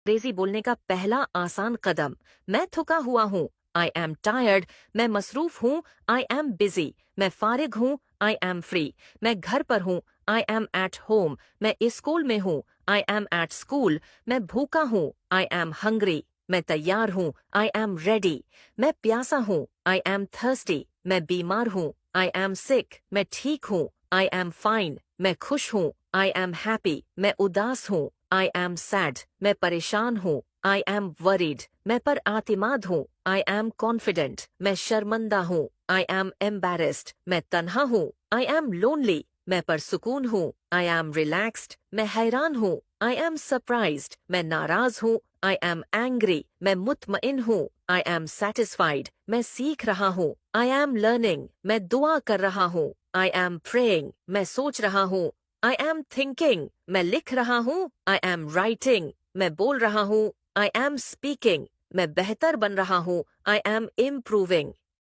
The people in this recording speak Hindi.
अंग्रेजी बोलने का पहला आसान कदम। मैं थका हुआ हूँ, आई एम टायर्ड। मैं मसरूफ हूँ, आई एम बिजी। मैं फारिग हूँ, आई एम फ्री। मैं घर पर हूँ, आई एम एट होम। मैं स्कूल में हूँ, आई एम एट स्कूल। मैं भूखा हूँ, आई एम हंग्री। मैं तैयार हूँ, आई एम रेडी। मैं प्यासा हूँ, आई एम थर्स्टी। मैं बीमार हूँ, आई एम सिक। मैं ठीक हूँ, आई एम फाइन। मैं खुश हूँ, आई एम हैप्पी। मैं उदास हूँ, आई एम सैड। मैं परेशान हूँ, आई एम वरीड। मैं पर आतिमाद हूँ, आई एम कॉन्फिडेंट। मैं शर्मंदा हूँ, आई एम एम्बेरेस्ड। मैं तन्हा हूँ, आई एम लोनली। मैं परसुकून हूँ, आई एम रिलैक्स्ड। मैं हैरान हूँ, आई एम सरप्राइज्ड। मैं नाराज हूँ, आई एम एंग्री। मैं मुतमइन हूँ, आई एम सेटिस्फाइड। मैं सीख रहा हूँ, आई एम लर्निंग। मैं दुआ कर रहा हूँ, आई एम प्रेइंग। मैं सोच रहा हूँ, आई एम थिंकिंग। मैं लिख रहा हूँ, आई एम राइटिंग। मैं बोल रहा हूँ, आई एम स्पीकिंग। मैं बेहतर बन रहा हूँ, आई एम इम्प्रूविंग।